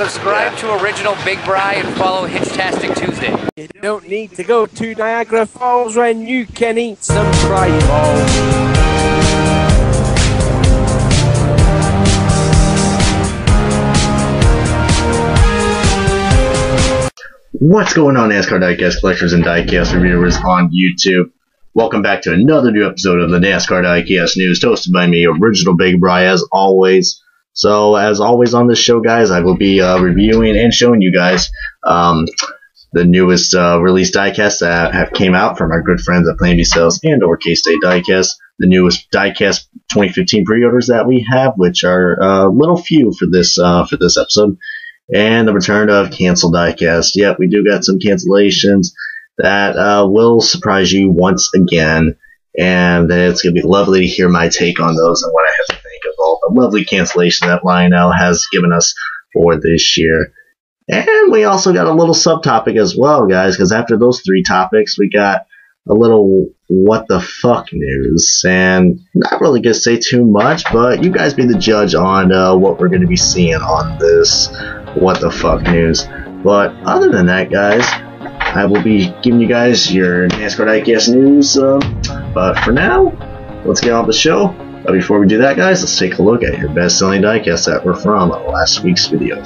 Subscribe to Original Big Bri and follow Hitchtastic Tuesday. You don't need to go to Niagara Falls when you can eat some trifle. What's going on, NASCAR diecast collectors and diecast reviewers on YouTube? Welcome back to another new episode of the NASCAR Diecast News, hosted by me, Original Big Bri, as always. So, as always on this show, guys, I will be reviewing and showing you guys the newest release diecasts that have came out from our good friends at Plan B Sales and or K-State Diecast. The newest diecast 2015 pre-orders that we have, which are a little few for this episode. And the return of canceled diecast. Yep, we do got some cancellations that will surprise you once again, and it's going to be lovely to hear my take on those and what I have to think of all the lovely cancellation that Lionel has given us for this year. And we also got a little subtopic as well, guys, because after those three topics, we got a little what the fuck news, and not really going to say too much, but you guys be the judge on what we're going to be seeing on this what the fuck news. But other than that, guys, I will be giving you guys your NASCAR diecast news, but for now, let's get on with the show. But before we do that, guys, let's take a look at your best selling diecasts that were from last week's video.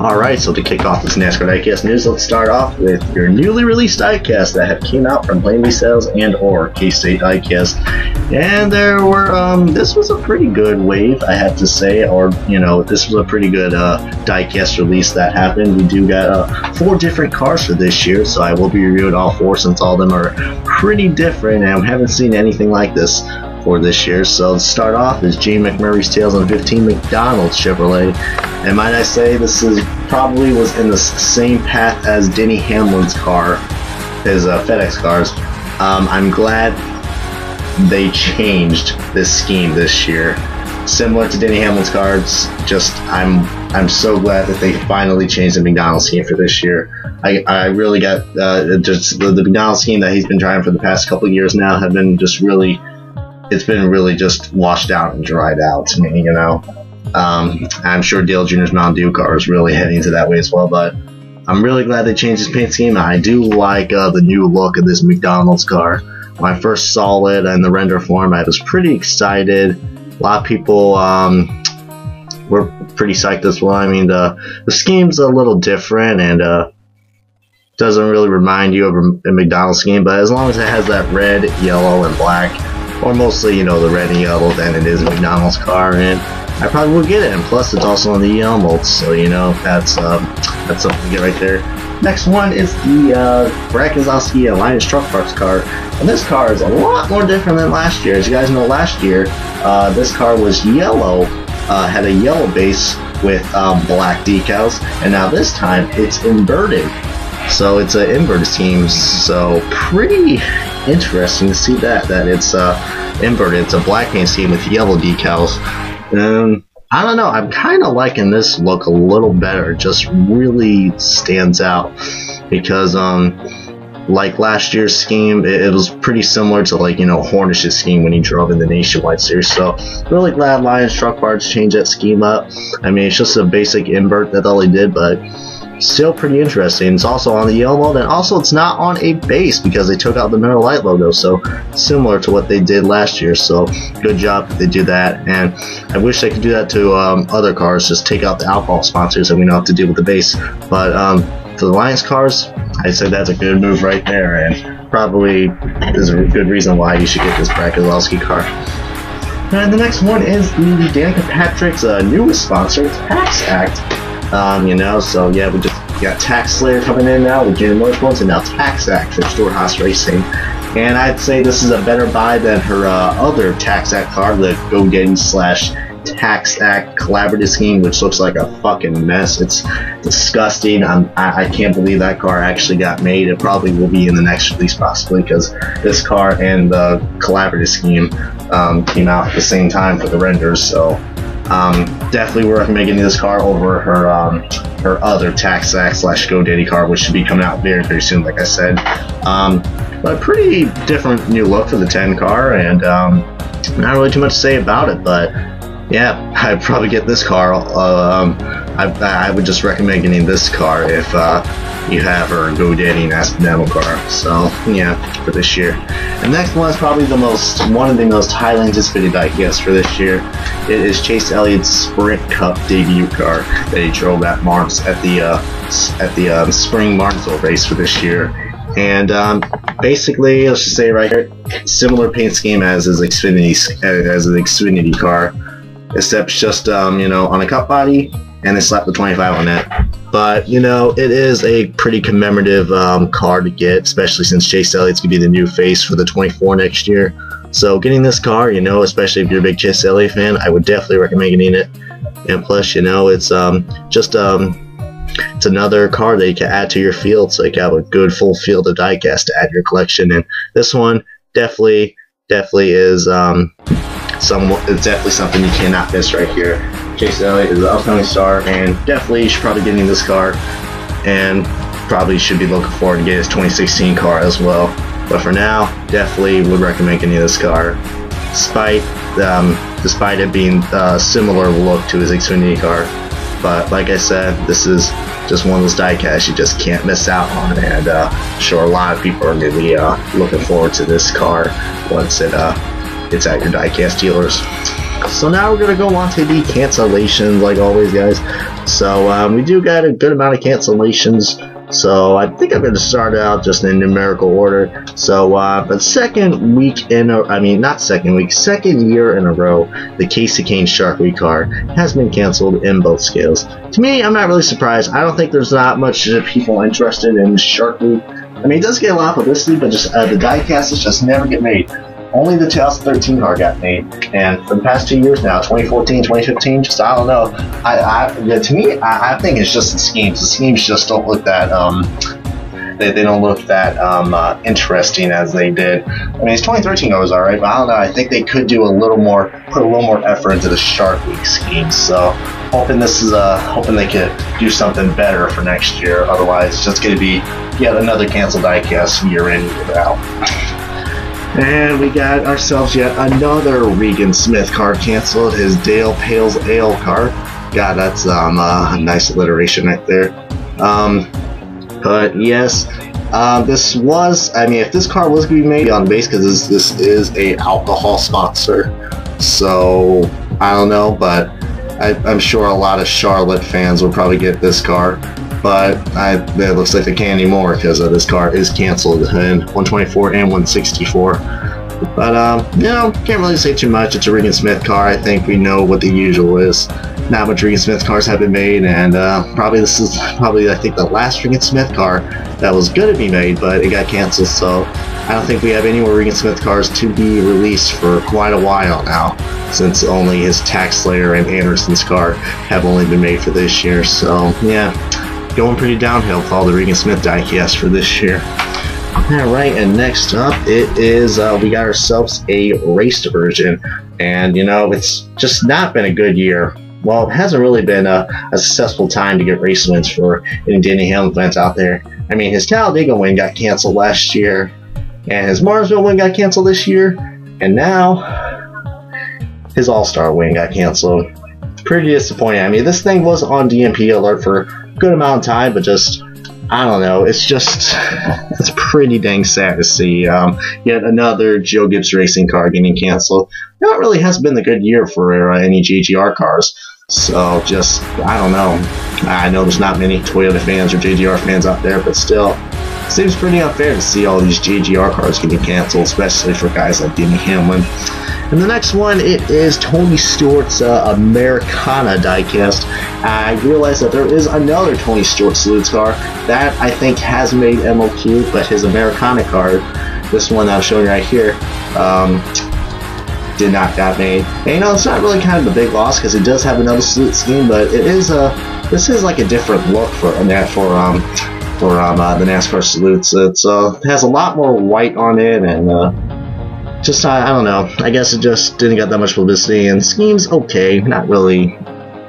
Alright, so to kick off this NASCAR diecast news, let's start off with your newly released diecast that have came out from Plan B Sales and or K-State Diecast. And there were, this was a pretty good wave, I have to say, or, you know, this was a pretty good diecast release that happened. We do got 4 different cars for this year, so I will be reviewing all 4 since all of them are pretty different, and I haven't seen anything like this for this year. So to start off is Gene McMurray's Tales on 15 McDonald's Chevrolet, and might I say this is probably was in the same path as Denny Hamlin's car, his FedEx cars. I'm glad they changed this scheme this year, similar to Denny Hamlin's cars. Just I'm so glad that they finally changed the McDonald's scheme for this year. I really got just the McDonald's scheme that he's been trying for the past couple of years now have been just really. It's been really just washed out and dried out to me, you know. I'm sure Dale Jr.'s Mountain Dew car is really heading to that way as well, but I'm really glad they changed his paint scheme. I do like the new look of this McDonald's car. When I first saw it in the render form, I was pretty excited. A lot of people were pretty psyched as well. I mean, the scheme's a little different and doesn't really remind you of a McDonald's scheme, but as long as it has that red, yellow, and black, or mostly, you know, the red and yellow, then it is a McDonald's car, and I probably will get it. And plus, it's also on the molds, so you know that's something to get right there. Next one is the Brad Keselowski Alliance Truck Parts car, and this car is a lot more different than last year. As you guys know, last year this car was yellow, had a yellow base with black decals, and now this time it's inverted. So it's an inverted team, so pretty interesting to see that it's inverted. It's a black paint scheme with yellow decals. I don't know, I'm kind of liking this look a little better. It just really stands out because like last year's scheme, it was pretty similar to, like, you know, Hornish's scheme when he drove in the Nationwide Series. So really glad Lions Truck Parts changed that scheme up. I mean, it's just a basic invert, that's all he did, but still pretty interesting. It's also on the yellow mode, and also it's not on a base because they took out the Miller Lite logo, so similar to what they did last year. So good job that they do that, and I wish they could do that to other cars, just take out the alcohol sponsors and we don't have to deal with the base. But for the Lions cars, I'd say that's a good move right there, and probably is a good reason why you should get this Brad Keselowski car. And the next one is the Danica Patrick's newest sponsor, Tax Act. You know, so yeah, we just got Tax Slayer coming in now with Junior Motorsports, and now Tax Act for Storehouse Racing. And I'd say this is a better buy than her other Tax Act car, the GoDaddy / Tax Act collaborative scheme, which looks like a fucking mess. It's disgusting. I can't believe that car actually got made. It probably will be in the next release possibly, because this car and the collaborative scheme came out at the same time for the renders. So definitely worth making this car over her other Tax Act / GoDaddy car, which should be coming out very, very soon, like I said. But a pretty different new look for the 10 car, and not really too much to say about it, but yeah, I'd probably get this car. I would just recommend getting this car if you have her GoDaddy and Accidental car. So yeah, for this year. And next one is probably one of the most highly anticipated diecast for this year. It is Chase Elliott's Sprint Cup debut car that he drove at the spring Martinsville race for this year. And basically, let's just say right here, similar paint scheme as his Xfinity car, except just you know, on a cup body, and they slapped the 25 on it. But you know, it is a pretty commemorative car to get, especially since Chase Elliott's gonna be the new face for the 24 next year. So getting this car, you know, especially if you're a big Chase Elliott fan, I would definitely recommend getting it. And plus, you know, it's it's another car that you can add to your field, so you can have a good full field of diecast to add to your collection. And this one definitely is it's definitely something you cannot miss right here. Chase Elliott is an upcoming star, and definitely you should probably get in this car, and probably should be looking forward to get his 2016 car as well. But for now, definitely would recommend getting this car, despite it being a similar look to his Xfinity car. But like I said, this is just one of those diecasts you just can't miss out on, and I'm sure a lot of people are going to be looking forward to this car once it's at your diecast dealers. So now we're going to go on to the cancellations, like always, guys. So we do got a good amount of cancellations. So I think I'm going to start out just in numerical order. So but second year in a row, the Casey Kane Shark Week car has been canceled in both scales. To me, I'm not really surprised. I don't think there's not much people interested in Shark Week. I mean, it does get a lot of publicity, but just the diecasts just never get made. Only the 2013 car got made, and for the past 2 years now, 2014, 2015, just I don't know. To me, I think it's just the schemes. The schemes just don't look that they don't look that interesting as they did. I mean, his 2013 was alright, but I don't know. I think they could do put a little more effort into the Shark Week schemes. So hoping they could do something better for next year. Otherwise, it's just going to be yet another canceled diecast year in, year out. And we got ourselves yet another Regan Smith car canceled, his Dale Pales Ale car. God, that's a nice alliteration right there. But yes, if this car was going to be made on base, because this is a alcohol sponsor, so I don't know, but I'm sure a lot of Charlotte fans will probably get this car. But it looks like they can't anymore, because this car is canceled in 124 and 164. But you know, can't really say too much. It's a Regan Smith car. I think we know what the usual is. Not much Regan Smith cars have been made, and this is I think the last Regan Smith car that was going to be made, but it got canceled. So I don't think we have any more Regan Smith cars to be released for quite a while now, since only his Tax Slayer and Anderson's car have only been made for this year. So yeah, going pretty downhill with all the Regan Smith diecasts for this year. Alright, and next up it is we got ourselves a race diversion, and you know, it's just not been a good year. Well, it hasn't really been a successful time to get race wins for any Denny Hamlin fans out there. I mean, his Talladega win got canceled last year, and his Martinsville win got canceled this year, and now his All-Star win got canceled. Pretty disappointing. I mean, this thing was on DMP alert for a good amount of time, but just, I don't know, it's pretty dang sad to see yet another Joe Gibbs racing car getting canceled. Now, it really hasn't been a good year for any JGR cars, so just, I don't know. I know there's not many Toyota fans or JGR fans out there, but still, it seems pretty unfair to see all these JGR cars getting canceled, especially for guys like Denny Hamlin. And the next one, it is Tony Stewart's Americana diecast. I realize that there is another Tony Stewart Salutes car that I think has made MOQ, but his Americana card, this one that I'm showing you right here, did not get made. And you know, it's not really kind of a big loss because it does have another salute scheme, but it is this is like a different look for the NASCAR salutes. It has a lot more white on it, and just I don't know. I guess it just didn't get that much publicity. And scheme's okay, not really.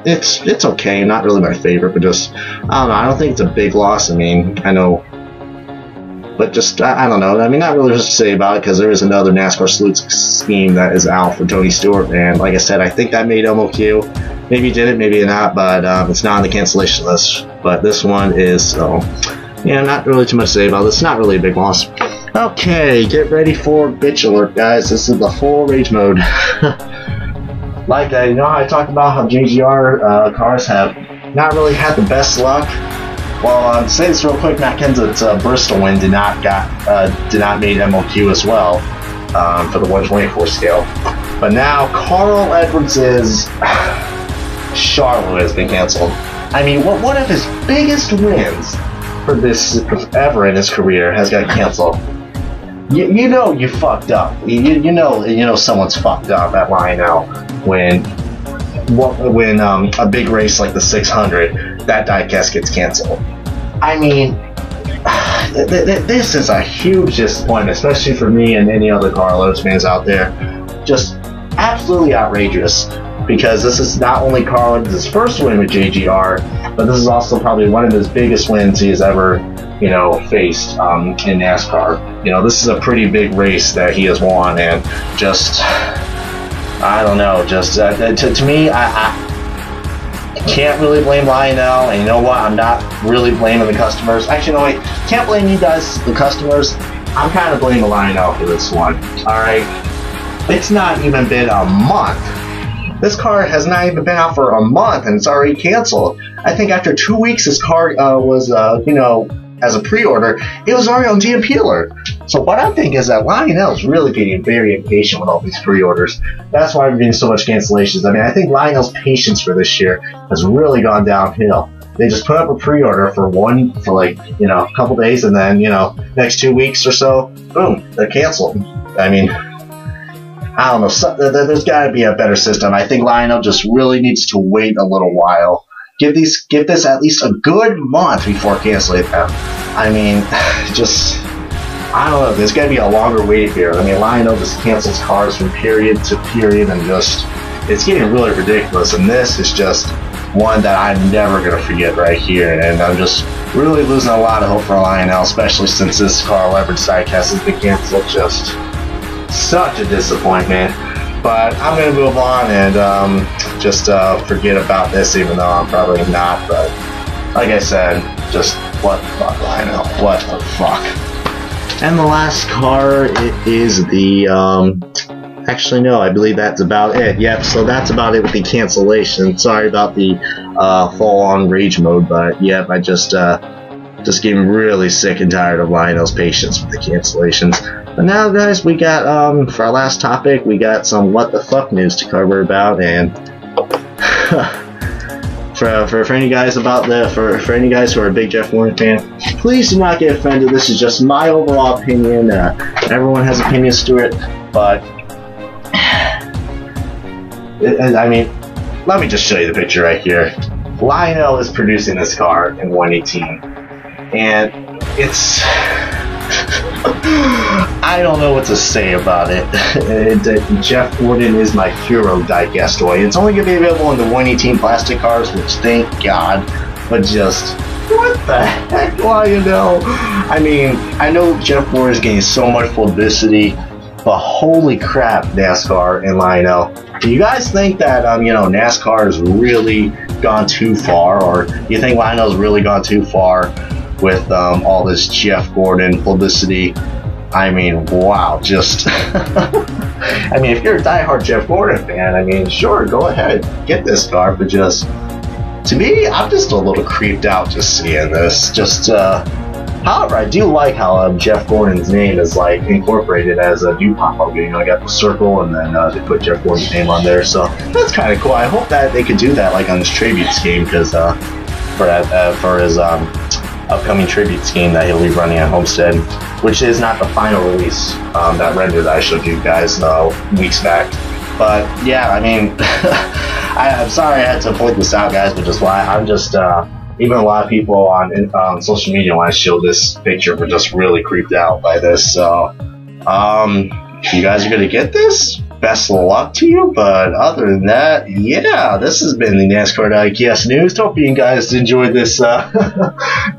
It's okay, not really my favorite, but just I don't know. I don't think it's a big loss. I mean, I know. But just, I don't know, I mean, not really much to say about it because there is another NASCAR Salutes scheme that is out for Tony Stewart, and like I said, I think that made MOQ. Maybe it didn't, maybe not, but it's not on the cancellation list. But this one is, so, yeah, not really too much to say about it. It's not really a big loss. Okay, get ready for Bitch Alert, guys. This is the full rage mode. Like, you know, I talked about how JGR cars have not really had the best luck. Well, say this real quick, Matt Kenseth's Bristol win did not made MOQ as well for the 124 scale. But now Carl Edwards' Charlotte has been canceled. I mean, one of his biggest wins for this ever in his career has got canceled. You know you fucked up. You know someone's fucked up at Lionel when a big race like the 600, that diecast gets canceled. I mean, this is a huge disappointment, especially for me and any other Carlos fans out there. Just absolutely outrageous, because this is not only Carlos' first win with JGR, but this is also probably one of his biggest wins he has ever, you know, faced in NASCAR. You know, this is a pretty big race that he has won, and just, I don't know, just to me, I can't really blame Lionel, and you know what, I'm not really blaming the customers. Actually, no, wait, can't blame you guys, the customers. I'm kind of blaming Lionel for this one. Alright, it's not even been a month. This car has not even been out for a month, and it's already canceled. I think after 2 weeks this car was, you know, as a pre-order, it was already on GMP alert. So what I think is that Lionel's really getting very impatient with all these pre-orders. That's why we're getting so much cancellations. I mean, I think Lionel's patience for this year has really gone downhill. They just put up a pre-order for like, you know, a couple days, and then, you know, next 2 weeks or so, boom, they're canceled. I mean, I don't know. There's got to be a better system. I think Lionel just really needs to wait a little while. Give this at least a good month before canceling them. I mean, just, I don't know. There's got to be a longer wait here. I mean, Lionel just cancels cars from period to period, and just, it's getting really ridiculous. And this is just one that I'm never going to forget right here. And I'm just really losing a lot of hope for Lionel, especially since this Carl Edwards sidecast has been canceled. Just such a disappointment. But I'm going to move on and just forget about this, even though I'm probably not. But like I said, just what the fuck, Lionel? What the fuck? And the last car, it is the, actually no, I believe that's about it. Yep, so that's about it with the cancellation. Sorry about the full-on rage mode, but yep, I just getting really sick and tired of Lionel's patience with the cancellations. But now, guys, we got, for our last topic, we got some what the fuck news to cover about, and for any guys for any guys who are a big Jeff Gordon fan, please do not get offended. This is just my overall opinion. Everyone has opinions to it, but I mean, let me just show you the picture right here. Lionel is producing this car in 118, and it's I don't know what to say about it. Jeff Gordon is my hero diecast toy. It's only going to be available in the 118 plastic cars, which thank God, but just, what the heck, Lionel? I mean, I know Jeff Gordon is getting so much publicity, but holy crap, NASCAR and Lionel. Do you guys think that, you know, NASCAR has really gone too far, or do you think Lionel's really gone too far with all this Jeff Gordon publicity? I mean, wow, just I mean, if you're a diehard Jeff Gordon fan, I mean, sure, go ahead, get this car, but just, to me, I'm just a little creeped out just seeing this. Just, However, I do like how Jeff Gordon's name is like incorporated as a DuPont logo. You know, I got the circle, and then they put Jeff Gordon's name on there. So that's kind of cool. I hope that they could do that like on his tribute scheme, because for his upcoming tribute scheme that he'll be running at Homestead, which is not the final release. That render that I showed you guys weeks back. But yeah, I mean, I'm sorry I had to point this out, guys, but just why I'm just. Even a lot of people on social media, when I showed this picture, were just really creeped out by this. So, you guys are going to get this? Best of luck to you. But other than that, yeah, this has been the NASCAR Diecast News. Hope you guys enjoyed this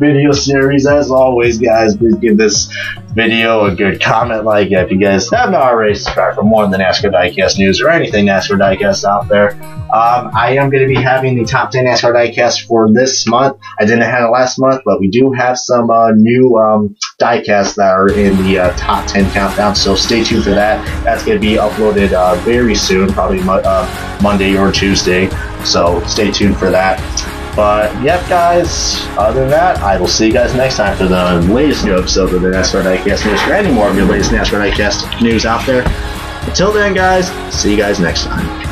video series. As always, guys, please give this video a good comment, like if you guys have not already subscribed for more of the NASCAR Diecast News or anything NASCAR Diecast out there. I am going to be having the top 10 NASCAR Diecast for this month. I didn't have it last month, but we do have some new diecasts that are in the top 10 countdown, so stay tuned for that. That's going to be uploaded very soon, probably Monday or Tuesday, so stay tuned for that. But yep, guys, other than that, I will see you guys next time for the latest new episode of the NASCAR Diecast News, or any more of your latest NASCAR Diecast news out there. Until then, guys, see you guys next time.